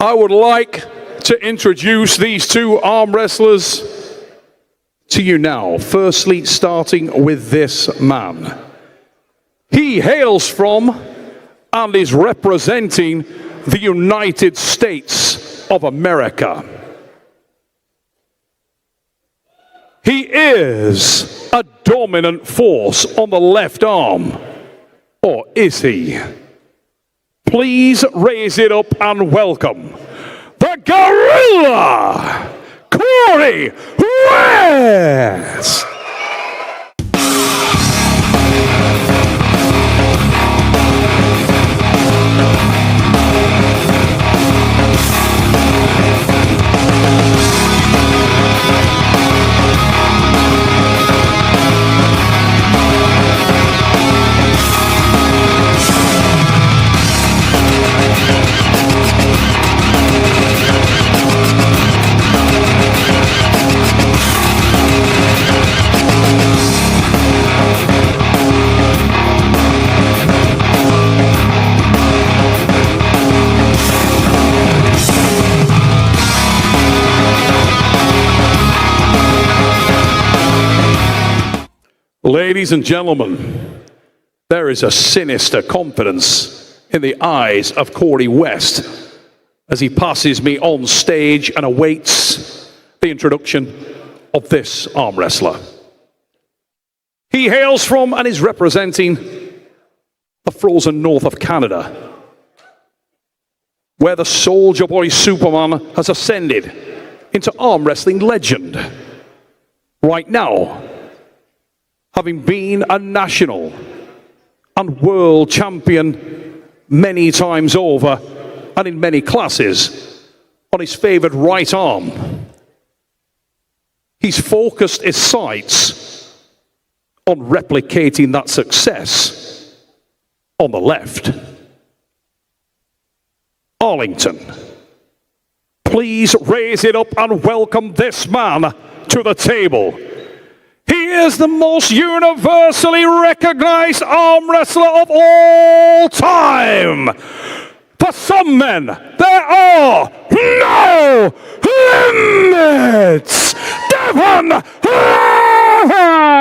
I would like to introduce these two arm wrestlers to you now. Firstly, starting with this man. He hails from and is representing the United States of America. He is a dominant force on the left arm. Or is he? Please raise it up and welcome the Gorilla, Corey West! Ladies and gentlemen, there is a sinister confidence in the eyes of Corey West as he passes me on stage and awaits the introduction of this arm wrestler. He hails from and is representing the frozen north of Canada, where the Soldier Boy Superman has ascended into arm wrestling legend. Right now, having been a national and world champion many times over and in many classes on his favored right arm, he's focused his sights on replicating that success on the left. Arlington, please raise it up and welcome this man to the table. He is the most universally recognized arm wrestler of all time. For some men, there are no limits. Devon Larratt!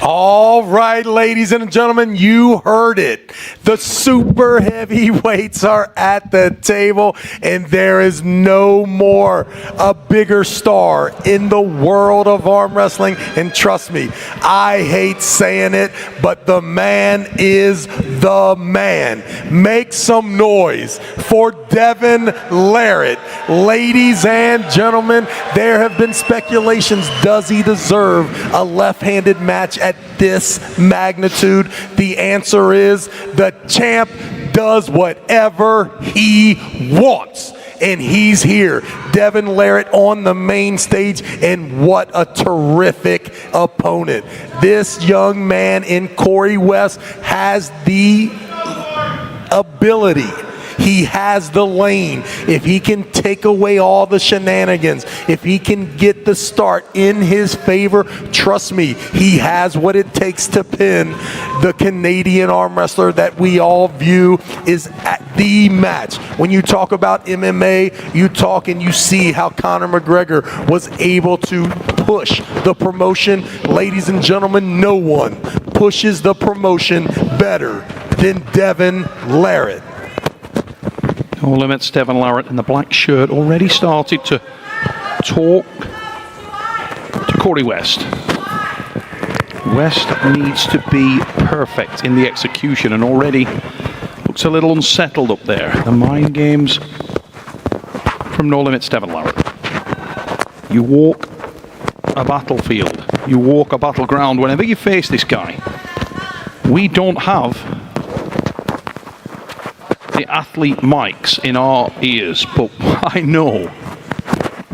All right, ladies and gentlemen, you heard it. The super heavyweights are at the table, and there is no more a bigger star in the world of arm wrestling. And trust me, I hate saying it, but the man is the man. Make some noise for Devon Larratt. Ladies and gentlemen, there have been speculations, does he deserve a left-handed match at this magnitude? The answer is the champ does whatever he wants. And he's here, Devon Larratt on the main stage, and what a terrific opponent. This young man in Corey West has the ability. He has the lane. If he can take away all the shenanigans, if he can get the start in his favor, trust me, he has what it takes to pin the Canadian arm wrestler that we all view is at the match. When you talk about MMA, you talk and you see how Conor McGregor was able to push the promotion. Ladies and gentlemen, no one pushes the promotion better than Devon Larratt. No limits. Devon Larratt in the black shirt already started to talk to Corey West. West needs to be perfect in the execution, and already Looks a little unsettled up there. The mind games from No Limits Devon Larratt. You walk a battlefield, you walk a battleground whenever you face this guy. We don't have the athlete mics in our ears, but I know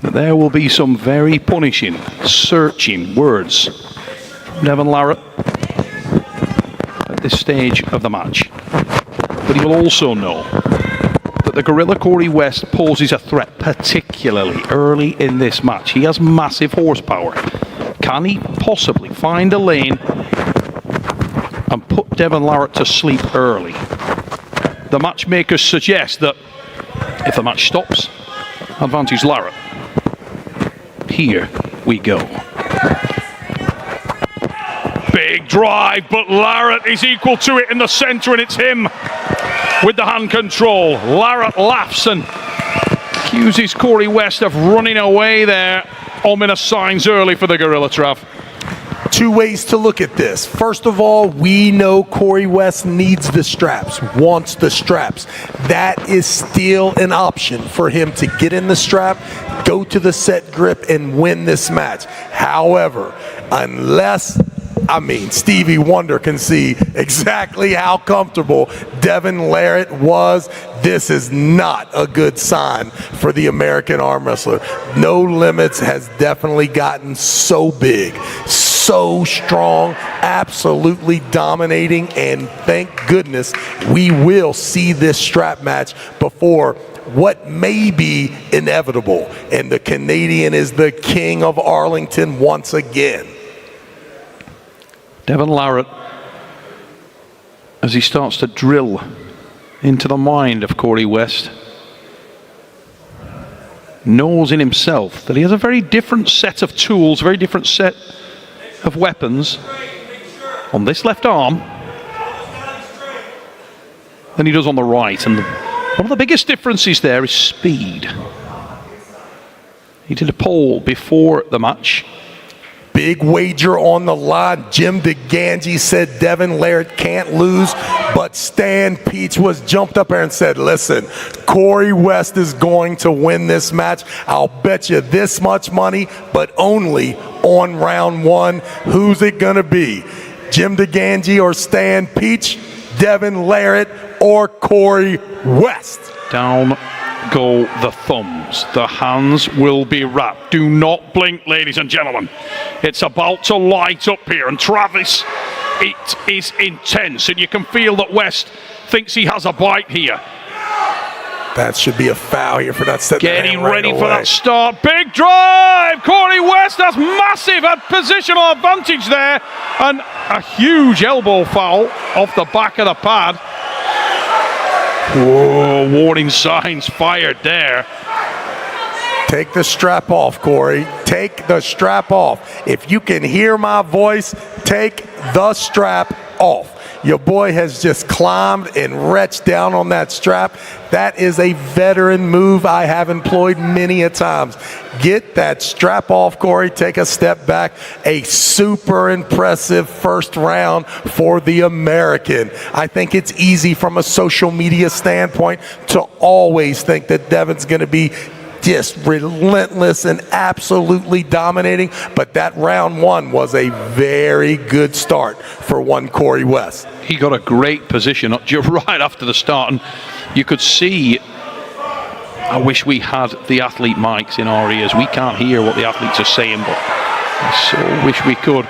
that there will be some very punishing, searching words from Devon Larratt at this stage of the match. But he will also know that the Gorilla Corey West poses a threat, particularly early in this match. He has massive horsepower. Can he possibly find a lane and put Devon Larratt to sleep early? The matchmakers suggest that if the match stops, advantage Larratt. Here we go. Big drive, but Larratt is equal to it in the centre, and it's him with the hand control. Larratt laughs and accuses Corey West of running away there. Ominous signs early for the Gorilla, Trav. Two ways to look at this. First of all, we know Corey West needs the straps, wants the straps. That is still an option for him to get in the strap, go to the set grip, and win this match. However, unless Stevie Wonder can see exactly how comfortable Devon Larratt was, this is not a good sign for the American arm wrestler. No Limits has definitely gotten so big, so strong, absolutely dominating, and thank goodness we will see this strap match before what may be inevitable. And the Canadian is the king of Arlington once again. Devon Larratt, as he starts to drill into the mind of Corey West, knows in himself that he has a very different set of tools, very different set of weapons on this left arm than he does on the right. And one of the biggest differences there is speed. He did a poll before the match. Big wager on the line. Jim DeGangi said Devon Larratt can't lose, but Stan Peach jumped up there and said, listen, Corey West is going to win this match. I'll bet you this much money, but only on round one. Who's it going to be? Jim DeGangi or Stan Peach? Devon Larratt or Corey West? Down go the thumbs. The hands will be wrapped. Do not blink, ladies and gentlemen. It's about to light up here, and Travis, it is intense, and you can feel that West thinks he has a bite here. That should be a foul here for that set. Getting ready for that start. Big drive! Corey West has massive positional advantage there, and a huge elbow foul off the back of the pad. Whoa, warning signs fired there. Take the strap off, Corey. Take the strap off. If you can hear my voice, take the strap off. Your boy has just climbed and retched down on that strap. That is a veteran move I have employed many a times. Get that strap off, Corey. Take a step back. A super impressive first round for the American. I think it's easy from a social media standpoint to always think that Devon's going to be just relentless and absolutely dominating, but that round one was a very good start for one Corey West. He got a great position right after the start, and you could see, I wish we had the athlete mics in our ears. We can't hear what the athletes are saying, but I so wish we could.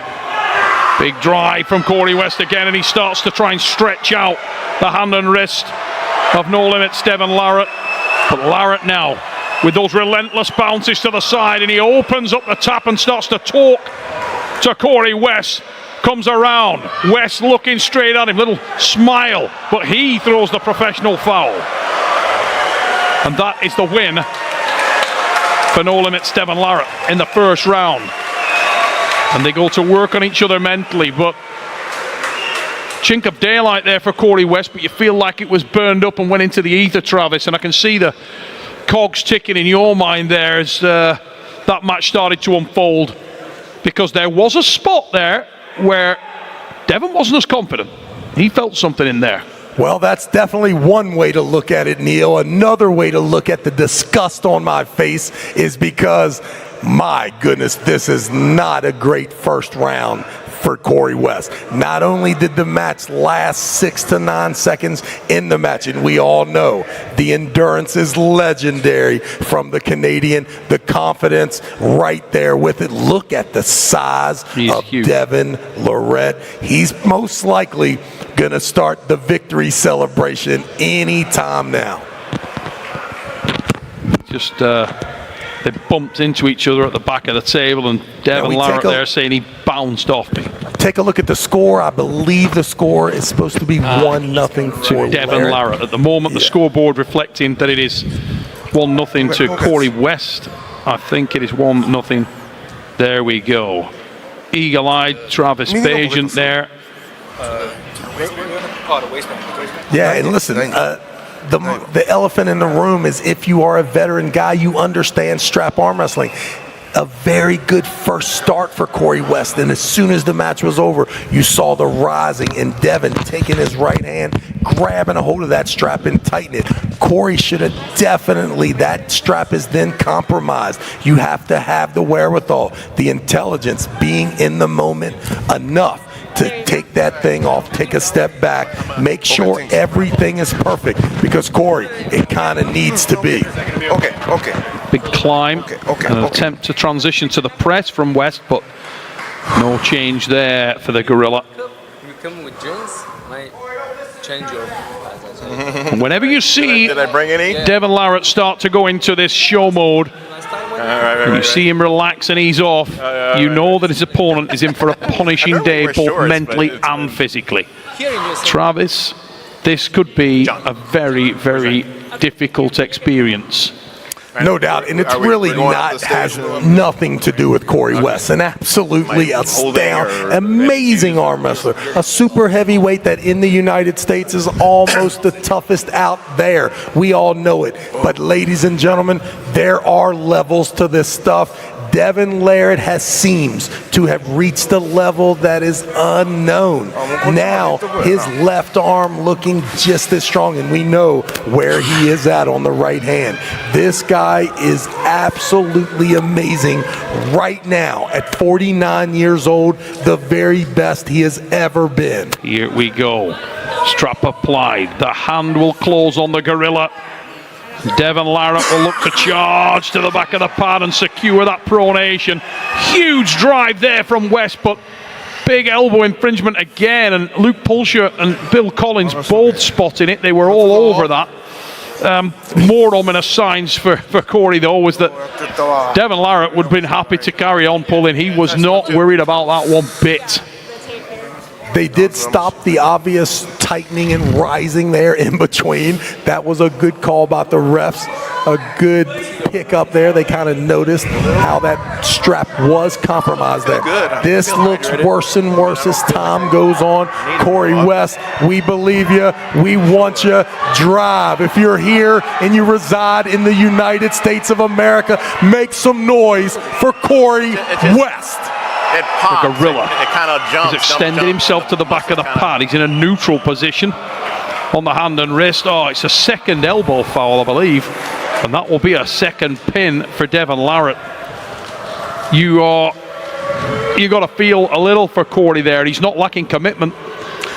Big drive from Corey West again, and he starts to try and stretch out the hand and wrist of No Limits Devon Larratt. But Larratt now with those relentless bounces to the side, and he opens up the tap and starts to talk to Corey West. Comes around, West looking straight at him, little smile, but he throws the professional foul. And that is the win for No Limits Devon Larratt in the first round. And they go to work on each other mentally, but chink of daylight there for Corey West, but you feel like it was burned up and went into the ether, Travis, and I can see the cogs ticking in your mind there as that match started to unfold, because there was a spot there where Devon wasn't as confident. He felt something in there. Well, that's definitely one way to look at it, Neil. Another way to look at the disgust on my face is because, my goodness, this is not a great first round for Corey West. Not only did the match last 6 to 9 seconds in the match, and we all know the endurance is legendary from the Canadian, the confidence right there with it. Look at the size of huge. Devon Larratt. He's most likely going to start the victory celebration anytime now. Just they bumped into each other at the back of the table, and Devon Larratt there saying he bounced off me. Take a look at the score. I believe the score is supposed to be 1-0 for Devon Larratt. At the moment, the scoreboard reflecting that it is 1-0 to Corey West. I think it is 1-0. There we go. Eagle-eyed Travis Bagent there. Yeah, and listen, the elephant in the room is if you are a veteran guy, you understand strap arm wrestling. A very good first start for Corey West, and as soon as the match was over, you saw the rising and Devon taking his right hand, grabbing a hold of that strap and tightening it. Corey should have definitely, that strap is then compromised. You have to have the wherewithal, the intelligence, being in the moment enough to take that thing off, take a step back, make sure everything is perfect, because Corey, it kind of needs to be. Big climb, an attempt to transition to the press from West, but no change there for the Gorilla. You come with drinks, might change your. Whenever you see Did I bring any? Devon Larratt start to go into this show mode, and you see him relax and ease off, you know that his opponent is in for a punishing day, both mentally and physically. Travis, this could be a very, very difficult experience. No doubt, and it's really not, has nothing to do with Corey West. An absolutely astounding, amazing arm wrestler. A super heavyweight that in the United States is almost the toughest out there. We all know it. But ladies and gentlemen, there are levels to this stuff. Devon Larratt seems to have reached a level that is unknown. Now, his left arm looking just as strong, and we know where he is at on the right hand. This guy is absolutely amazing right now at 49 years old, the very best he has ever been. Here we go. Strap applied. The hand will close on the Gorilla. Devon Larratt will look to charge to the back of the pad and secure that pronation. Huge drive there from West, but big elbow infringement again, and Luke Pulsher and Bill Collins both spotting it. They were all over that. More ominous signs for Corey, though, was that Devon Larratt would have been happy to carry on pulling. He was not worried about that one bit. They did stop the obvious tightening and rising there in between. That was a good call about the refs. A good pick up there. They kind of noticed how that strap was compromised there. This looks worse and worse as time goes on. Corey West, we believe you. We want you. Drive. If you're here and you reside in the United States of America, make some noise for Corey West. It pops. The Gorilla. It kind of jumps. He's extended himself to the back of the pad. He's in a neutral position on the hand and wrist. Oh, it's a second elbow foul, I believe. And that will be a second pin for Devon Larratt. You got to feel a little for Corey there. He's not lacking commitment.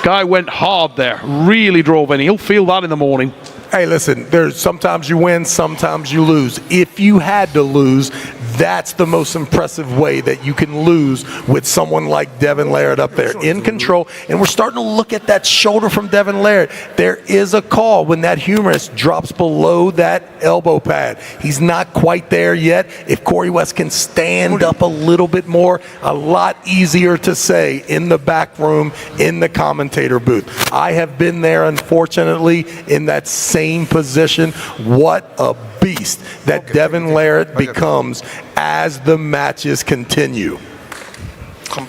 Guy went hard there. Really drove in. He'll feel that in the morning. Hey, listen, there's sometimes you win, sometimes you lose. If you had to lose, that's the most impressive way that you can lose with someone like Devon Larratt up there in control. And we're starting to look at that shoulder from Devon Larratt. There is a call when that humerus drops below that elbow pad. He's not quite there yet. If Corey West can stand up a little bit more, a lot easier to say in the back room, in the commentator booth. I have been there, unfortunately, in that same position. What a beast that Devon Larratt becomes as the matches continue.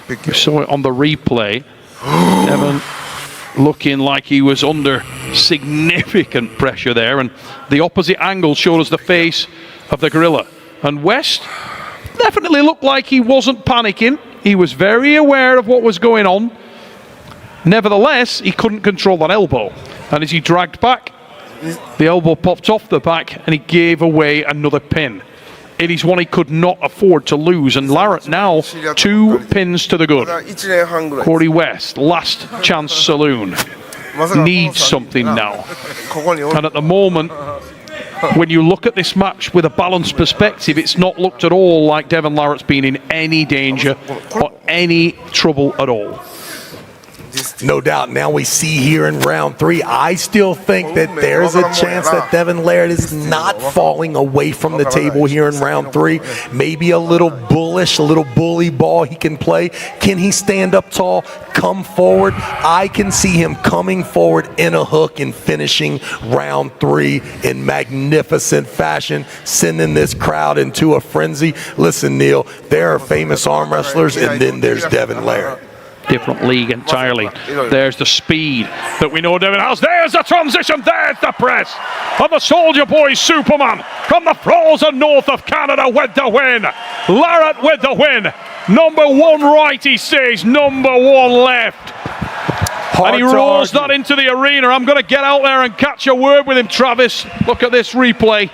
We saw it on the replay. Devon looking like he was under significant pressure there, and the opposite angle showed us the face of the Gorilla. And West definitely looked like he wasn't panicking. He was very aware of what was going on. Nevertheless, he couldn't control that elbow. And as he dragged back, the elbow popped off the back and he gave away another pin. It is one he could not afford to lose. And Larratt now 2 pins to the good. Corey West, last chance saloon, needs something now. And at the moment, when you look at this match with a balanced perspective, it's not looked at all like Devon Larratt's been in any danger or any trouble at all. No doubt. Now we see here in round 3, I still think that there's a chance that Devon Larratt is not falling away from the table here in round 3. Maybe a little bullish, a little bully ball he can play. Can he stand up tall, come forward? I can see him coming forward in a hook and finishing round 3 in magnificent fashion, sending this crowd into a frenzy. Listen, Neil, there are famous arm wrestlers, and then there's Devon Larratt. Different league entirely. There's the speed that we know Devon has. There's the transition. There's the press of the Soldier Boy Superman from the frozen north of Canada with the win. Larratt with the win. Number 1 right, he says. Number 1 left. And he rolls that into the arena. I'm going to get out there and catch a word with him, Travis. Look at this replay.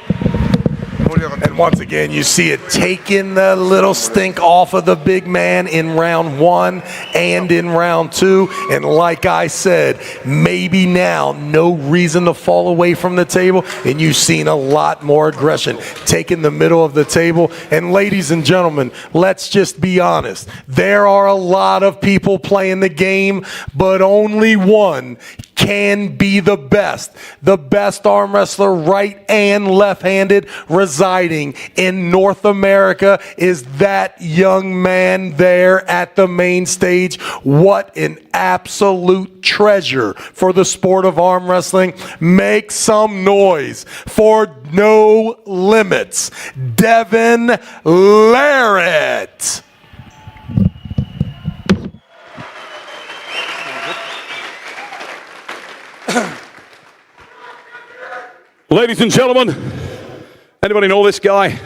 And once again, you see it taking the little stink off of the big man in round 1 and in round 2. And like I said, maybe now no reason to fall away from the table. And you've seen a lot more aggression taking the middle of the table. And ladies and gentlemen, let's just be honest. There are a lot of people playing the game, but only one can be the best arm wrestler, right and left-handed, residing in North America is that young man there at the main stage. What an absolute treasure for the sport of arm wrestling. Make some noise for No Limits, Devon Larratt. Ladies and gentlemen, anybody know this guy?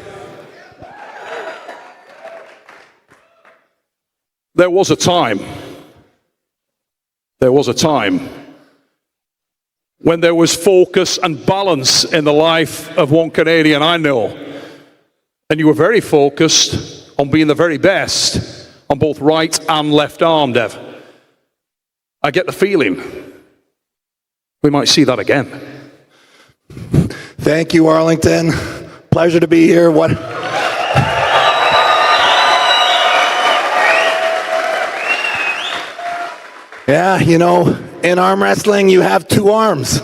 There was a time when there was focus and balance in the life of one Canadian I know. And you were very focused on being the very best on both right and left arm, Dev. I get the feeling we might see that again. Thank you, Arlington. Pleasure to be here. Yeah, you know, in arm wrestling, you have 2 arms.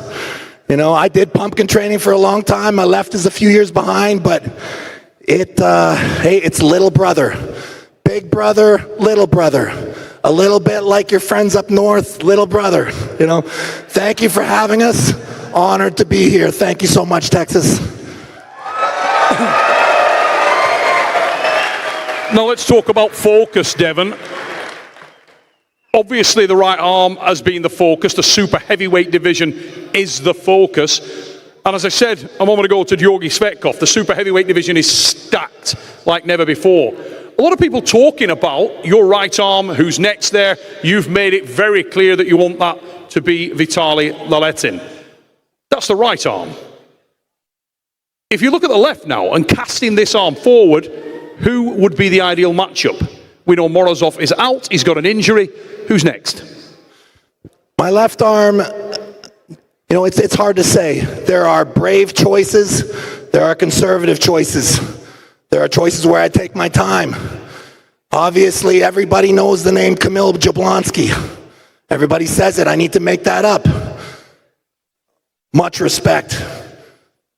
You know, I did pumpkin training for a long time. My left is a few years behind, but hey, it's little brother. Big brother, little brother. A little bit like your friends up north, little brother. You know, thank you for having us. Honored to be here. Thank you so much, Texas. Now let's talk about focus, Devon. Obviously the right arm has been the focus. The super heavyweight division is the focus. And as I said a moment ago to Georgi Svetkov, the super heavyweight division is stacked like never before. A lot of people talking about your right arm, who's next there. You've made it very clear that you want that to be Vitaly Laletin. That's the right arm. If you look at the left now and casting this arm forward, who would be the ideal matchup? We know Morozov is out. He's got an injury. Who's next? My left arm, you know, it's hard to say. There are brave choices. There are conservative choices. There are choices where I take my time. Obviously, everybody knows the name Kamil Jablonski. Everybody says it. I need to make that up. Much respect.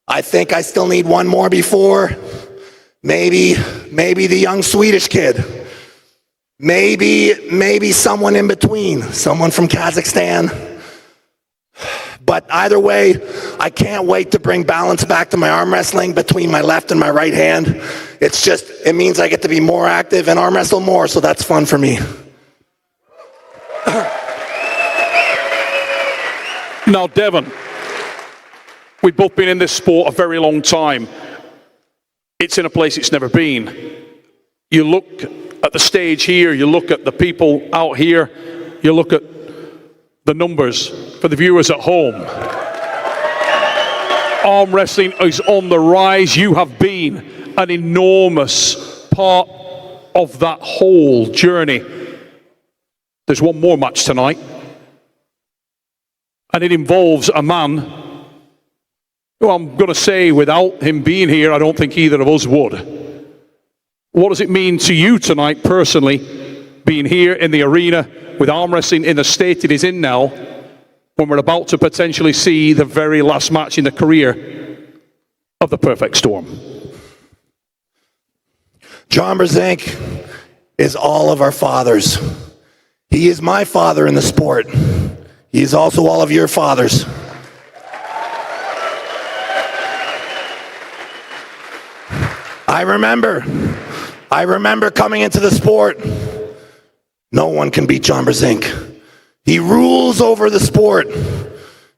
I think I still need one more before. Maybe the young Swedish kid. Maybe someone in between. Someone from Kazakhstan. But either way, I can't wait to bring balance back to my arm wrestling between my left and my right hand. It means I get to be more active and arm wrestle more, so that's fun for me. Now, Devon, we've both been in this sport a very long time. It's in a place it's never been. You look at the stage here, you look at the people out here, you look at the numbers for the viewers at home. Arm wrestling is on the rise. You have been an enormous part of that whole journey. There's one more match tonight, and it involves a man who I'm going to say, without him being here, I don't think either of us would. What does it mean to you tonight personally, being here in the arena with arm wrestling in the state it is in now, when we're about to potentially see the very last match in the career of the Perfect Storm? John Brzenk is all of our fathers. He is my father in the sport. He is also all of your fathers. I remember coming into the sport. No one can beat John Brzenk. He rules over the sport.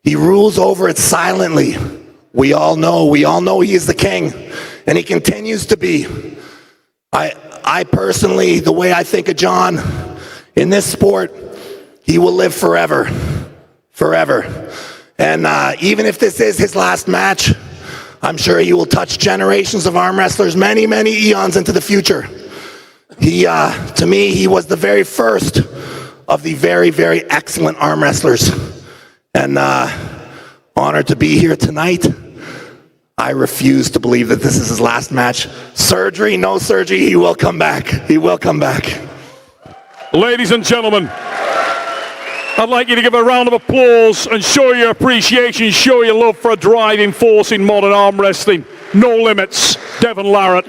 He rules over it silently. We all know he is the king, and he continues to be. I personally, the way I think of John, in this sport, he will live forever. Forever. And even if this is his last match, I'm sure he will touch generations of arm wrestlers many, many eons into the future. To me, he was the very first of the very, very excellent arm wrestlers. And honored to be here tonight. I refuse to believe that this is his last match. Surgery, no surgery, he will come back. He will come back. Ladies and gentlemen, I'd like you to give a round of applause and show your appreciation, show your love for a driving force in modern arm wrestling. No limits, Devon Larratt.